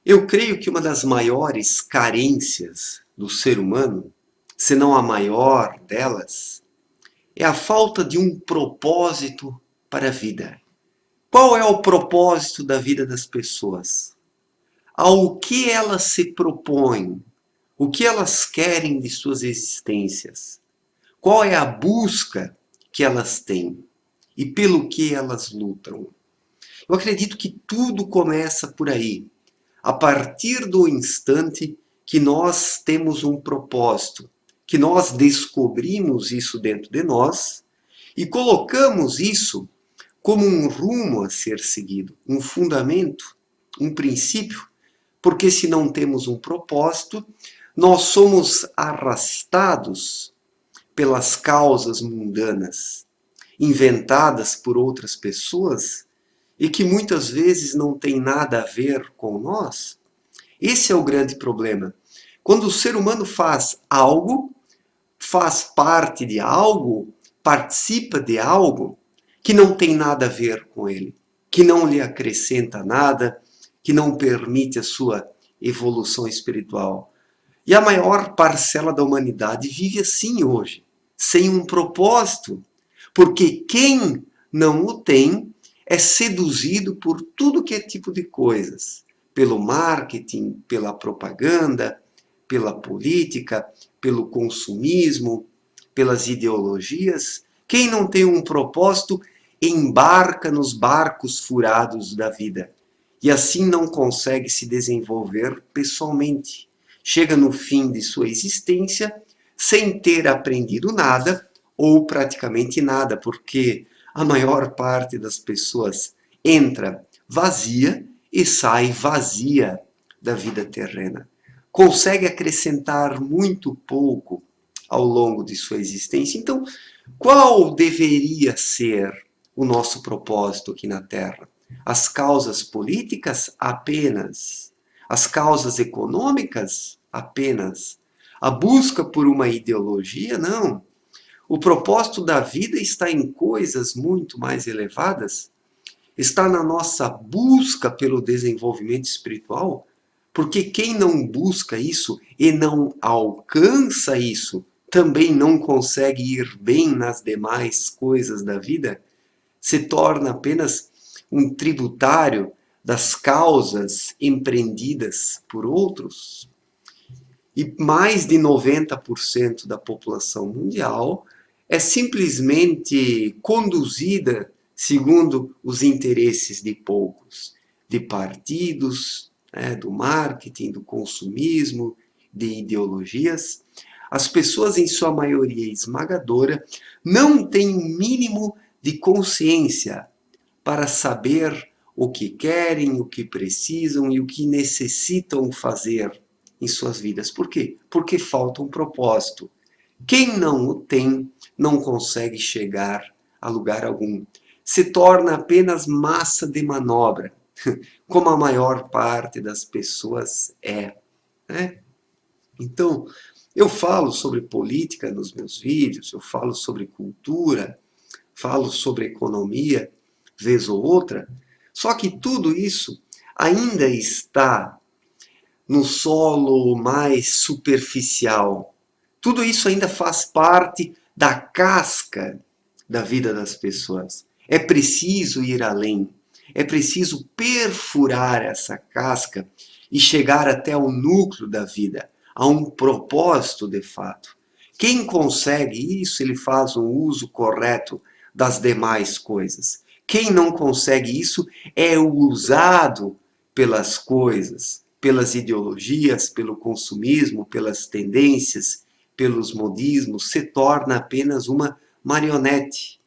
Eu creio que uma das maiores carências do ser humano, se não a maior delas, é a falta de um propósito para a vida. Qual é o propósito da vida das pessoas? Ao que elas se propõem? O que elas querem de suas existências? Qual é a busca que elas têm? E pelo que elas lutam? Eu acredito que tudo começa por aí. A partir do instante que nós temos um propósito, que nós descobrimos isso dentro de nós e colocamos isso como um rumo a ser seguido, um fundamento, um princípio, porque se não temos um propósito, nós somos arrastados pelas causas mundanas, inventadas por outras pessoas e que muitas vezes não tem nada a ver com nós. Esse é o grande problema. Quando o ser humano faz algo, faz parte de algo, participa de algo que não tem nada a ver com ele, que não lhe acrescenta nada, que não permite a sua evolução espiritual. E a maior parcela da humanidade vive assim hoje, sem um propósito, porque quem não o tem é seduzido por tudo que é tipo de coisas, pelo marketing, pela propaganda, pela política, pelo consumismo, pelas ideologias. Quem não tem um propósito embarca nos barcos furados da vida e assim não consegue se desenvolver pessoalmente. Chega no fim de sua existência sem ter aprendido nada ou praticamente nada, porque a maior parte das pessoas entra vazia e sai vazia da vida terrena. Consegue acrescentar muito pouco ao longo de sua existência. Então, qual deveria ser o nosso propósito aqui na Terra? As causas políticas apenas? As causas econômicas apenas? A busca por uma ideologia? Não. O propósito da vida está em coisas muito mais elevadas. Está na nossa busca pelo desenvolvimento espiritual, porque quem não busca isso e não alcança isso, também não consegue ir bem nas demais coisas da vida, se torna apenas um tributário das causas empreendidas por outros. E mais de 90% da população mundial é simplesmente conduzida segundo os interesses de poucos, de partidos, do marketing, do consumismo, de ideologias. As pessoas, em sua maioria esmagadora, não têm o mínimo de consciência para saber o que querem, o que precisam e o que necessitam fazer em suas vidas. Por quê? Porque falta um propósito. Quem não o tem, não consegue chegar a lugar algum. Se torna apenas massa de manobra, como a maior parte das pessoas é. Né? Então, eu falo sobre política nos meus vídeos, eu falo sobre cultura, falo sobre economia, vez ou outra, só que tudo isso ainda está no solo mais superficial. Tudo isso ainda faz parte da casca da vida das pessoas. É preciso ir além. É preciso perfurar essa casca e chegar até o núcleo da vida, a um propósito de fato. Quem consegue isso, ele faz um uso correto das demais coisas. Quem não consegue isso é usado pelas coisas, pelas ideologias, pelo consumismo, pelas tendências, pelos modismos, se torna apenas uma marionete.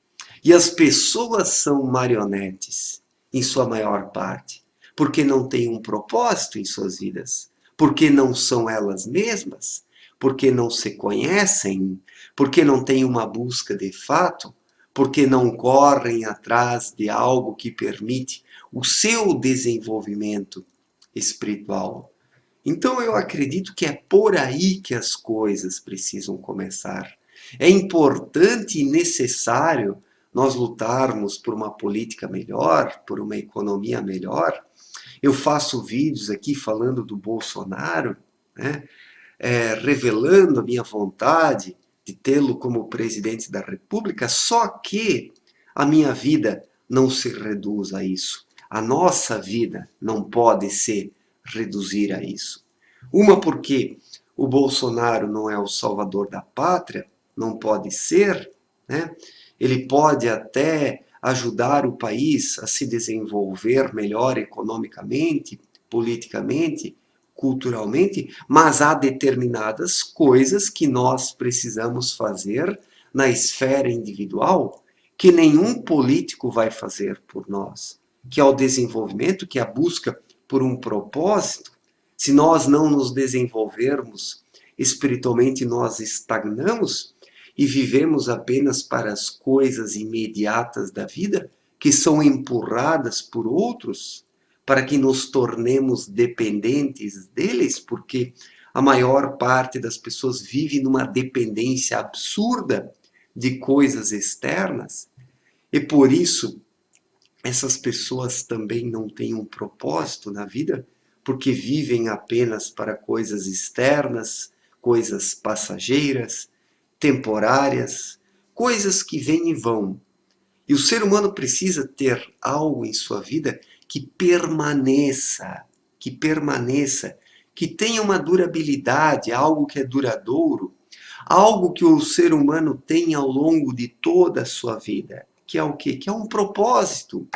E as pessoas são marionetes, em sua maior parte, porque não têm um propósito em suas vidas, porque não são elas mesmas, porque não se conhecem, porque não têm uma busca de fato, porque não correm atrás de algo que permite o seu desenvolvimento espiritual. Então eu acredito que é por aí que as coisas precisam começar. É importante e necessário nós lutarmos por uma política melhor, por uma economia melhor, Eu faço vídeos aqui falando do Bolsonaro, né? Revelando a minha vontade de tê-lo como presidente da República, só que a minha vida não se reduz a isso. A nossa vida não pode se reduzir a isso. Uma porque o Bolsonaro não é o salvador da pátria, não pode ser, né? Ele pode até ajudar o país a se desenvolver melhor economicamente, politicamente, culturalmente, mas há determinadas coisas que nós precisamos fazer na esfera individual que nenhum político vai fazer por nós, que é o desenvolvimento, que é a busca por um propósito. Se nós não nos desenvolvermos espiritualmente, nós estagnamos e vivemos apenas para as coisas imediatas da vida, que são empurradas por outros, para que nos tornemos dependentes deles, porque a maior parte das pessoas vive numa dependência absurda de coisas externas, e por isso essas pessoas também não têm um propósito na vida, porque vivem apenas para coisas externas, coisas passageiras, temporárias, coisas que vêm e vão. E o ser humano precisa ter algo em sua vida que tenha uma durabilidade, algo que é duradouro, algo que o ser humano tem ao longo de toda a sua vida, que é o quê? Que é um propósito.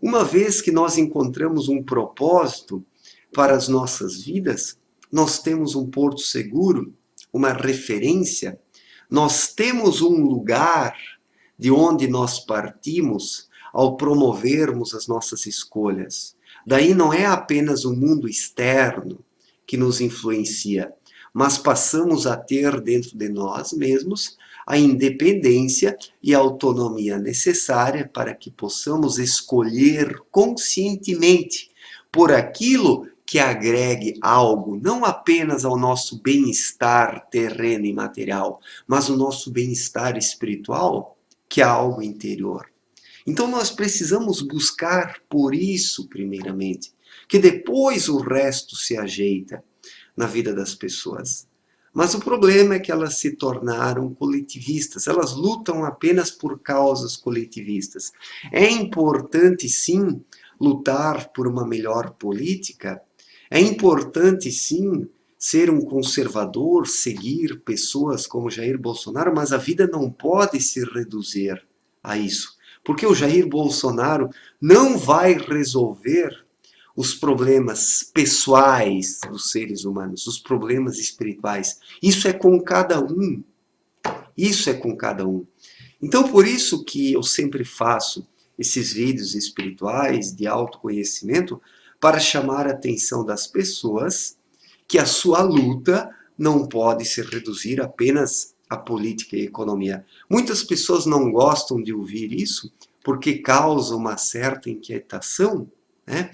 Uma vez que nós encontramos um propósito para as nossas vidas, nós temos um porto seguro, uma referência, nós temos um lugar de onde nós partimos ao promovermos as nossas escolhas. Daí não é apenas o mundo externo que nos influencia, mas passamos a ter dentro de nós mesmos a independência e a autonomia necessária para que possamos escolher conscientemente por aquilo que agregue algo, não apenas ao nosso bem-estar terreno e material, mas o nosso bem-estar espiritual, que é algo interior. Então nós precisamos buscar por isso, primeiramente, que depois o resto se ajeita na vida das pessoas. Mas o problema é que elas se tornaram coletivistas, elas lutam apenas por causas coletivistas. É importante, sim, lutar por uma melhor política, é importante, sim, ser um conservador, seguir pessoas como Jair Bolsonaro, mas a vida não pode se reduzir a isso. Porque o Jair Bolsonaro não vai resolver os problemas pessoais dos seres humanos, os problemas espirituais. Isso é com cada um. Isso é com cada um. Então, por isso que eu sempre faço esses vídeos espirituais de autoconhecimento para chamar a atenção das pessoas que a sua luta não pode se reduzir apenas à política e à economia. Muitas pessoas não gostam de ouvir isso porque causa uma certa inquietação, né?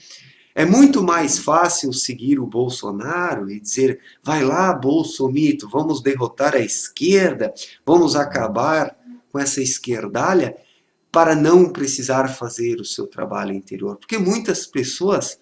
É muito mais fácil seguir o Bolsonaro e dizer, vai lá, Bolsomito, vamos derrotar a esquerda, vamos acabar com essa esquerdalha, para não precisar fazer o seu trabalho interior. Porque muitas pessoas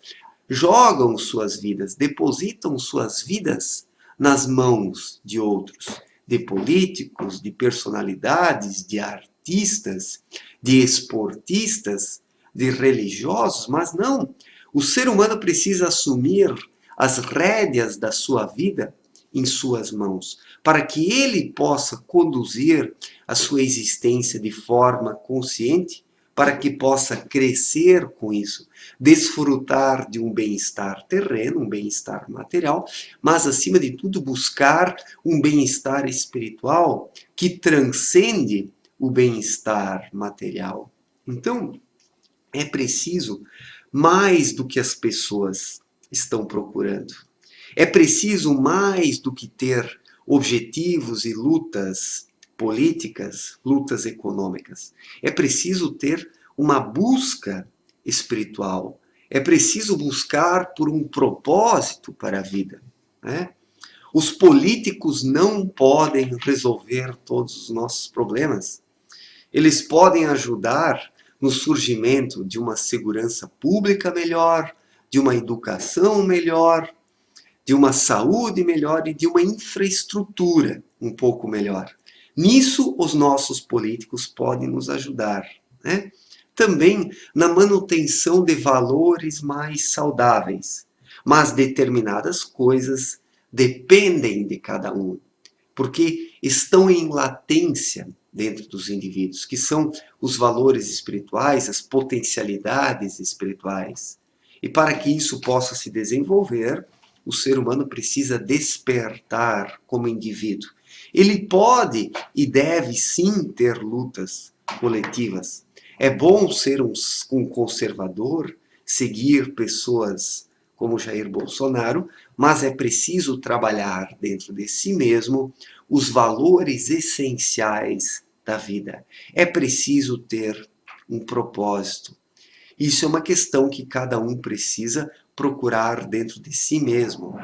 jogam suas vidas, depositam suas vidas nas mãos de outros, de políticos, de personalidades, de artistas, de esportistas, de religiosos, mas não. O ser humano precisa assumir as rédeas da sua vida em suas mãos, para que ele possa conduzir a sua existência de forma consciente, para que possa crescer com isso, desfrutar de um bem-estar terreno, um bem-estar material, mas, acima de tudo, buscar um bem-estar espiritual que transcende o bem-estar material. Então, é preciso mais do que as pessoas estão procurando. É preciso mais do que ter objetivos e lutas políticas, lutas econômicas. É preciso ter uma busca espiritual. É preciso buscar por um propósito para a vida, né? Os políticos não podem resolver todos os nossos problemas. Eles podem ajudar no surgimento de uma segurança pública melhor, de uma educação melhor, de uma saúde melhor e de uma infraestrutura um pouco melhor. Nisso, os nossos políticos podem nos ajudar, né? Também na manutenção de valores mais saudáveis. Mas determinadas coisas dependem de cada um, porque estão em latência dentro dos indivíduos, que são os valores espirituais, as potencialidades espirituais. E para que isso possa se desenvolver, o ser humano precisa despertar como indivíduo. Ele pode e deve sim ter lutas coletivas. É bom ser um conservador, seguir pessoas como Jair Bolsonaro, mas é preciso trabalhar dentro de si mesmo os valores essenciais da vida. É preciso ter um propósito. Isso é uma questão que cada um precisa procurar dentro de si mesmo.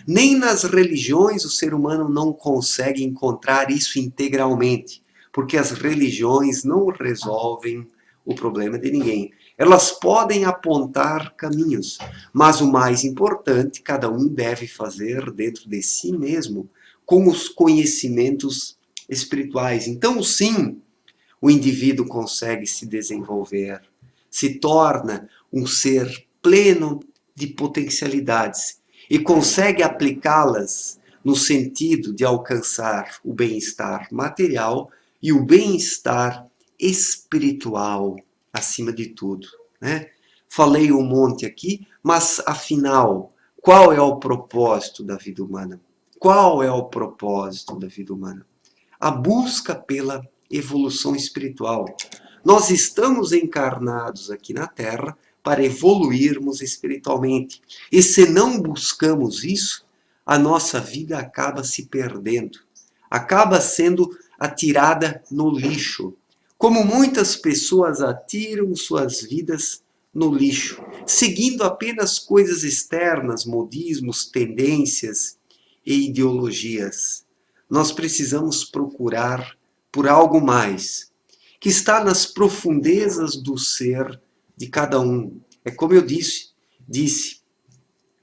Nem nas religiões o ser humano não consegue encontrar isso integralmente, porque as religiões não resolvem o problema de ninguém. Elas podem apontar caminhos, mas o mais importante, cada um deve fazer dentro de si mesmo, com os conhecimentos espirituais. Então, sim, o indivíduo consegue se desenvolver, se torna um ser pleno de potencialidades e consegue aplicá-las no sentido de alcançar o bem-estar material e o bem-estar espiritual acima de tudo, né? Falei um monte aqui, mas afinal, qual é o propósito da vida humana? Qual é o propósito da vida humana? A busca pela evolução espiritual. Nós estamos encarnados aqui na Terra para evoluirmos espiritualmente. E se não buscamos isso, a nossa vida acaba se perdendo, acaba sendo atirada no lixo. Como muitas pessoas atiram suas vidas no lixo, seguindo apenas coisas externas, modismos, tendências e ideologias. Nós precisamos procurar por algo mais, que está nas profundezas do ser de cada um. É como eu disse,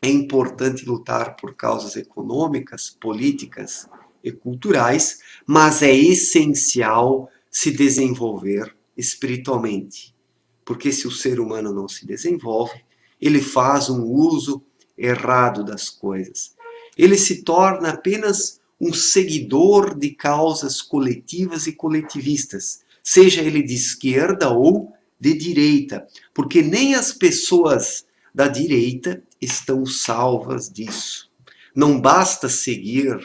é importante lutar por causas econômicas, políticas e culturais, mas é essencial se desenvolver espiritualmente. Porque se o ser humano não se desenvolve, ele faz um uso errado das coisas. Ele se torna apenas um seguidor de causas coletivas e coletivistas, seja ele de esquerda ou de direita, porque nem as pessoas da direita estão salvas disso. Não basta seguir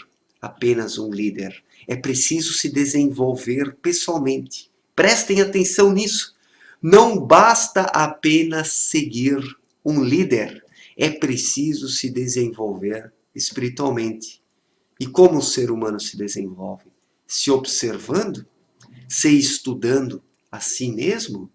apenas um líder, é preciso se desenvolver pessoalmente. Prestem atenção nisso. Não basta apenas seguir um líder, é preciso se desenvolver espiritualmente. E como o ser humano se desenvolve? Se observando, se estudando a si mesmo,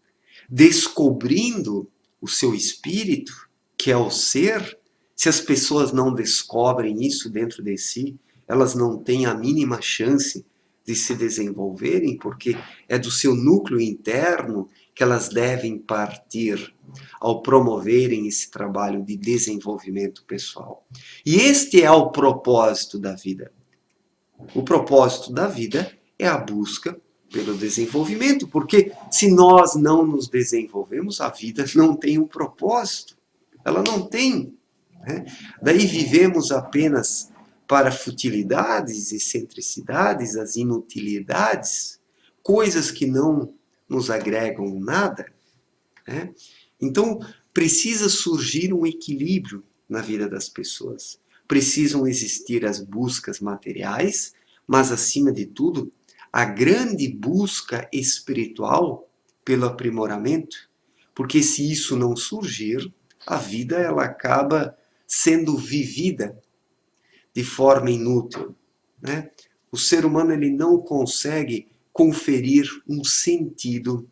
descobrindo o seu espírito, que é o ser. Se as pessoas não descobrem isso dentro de si, elas não têm a mínima chance de se desenvolverem, porque é do seu núcleo interno que elas devem partir ao promoverem esse trabalho de desenvolvimento pessoal. E este é o propósito da vida. O propósito da vida é a busca pelo desenvolvimento, porque se nós não nos desenvolvemos, a vida não tem um propósito. Ela não tem. Né? Daí vivemos apenas para futilidades, excentricidades, as inutilidades, coisas que não nos agregam nada. Né? Então, precisa surgir um equilíbrio na vida das pessoas. Precisam existir as buscas materiais, mas, acima de tudo, a grande busca espiritual pelo aprimoramento, porque se isso não surgir, a vida ela acaba sendo vivida de forma inútil. Né? O ser humano ele não consegue conferir um sentido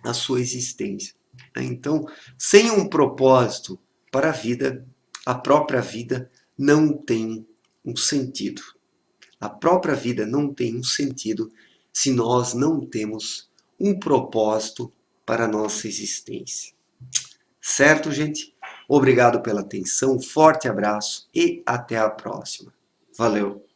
à sua existência. Então, sem um propósito para a vida, a própria vida não tem um sentido. A própria vida não tem um sentido se nós não temos um propósito para a nossa existência. Certo, gente? Obrigado pela atenção, forte abraço e até a próxima. Valeu!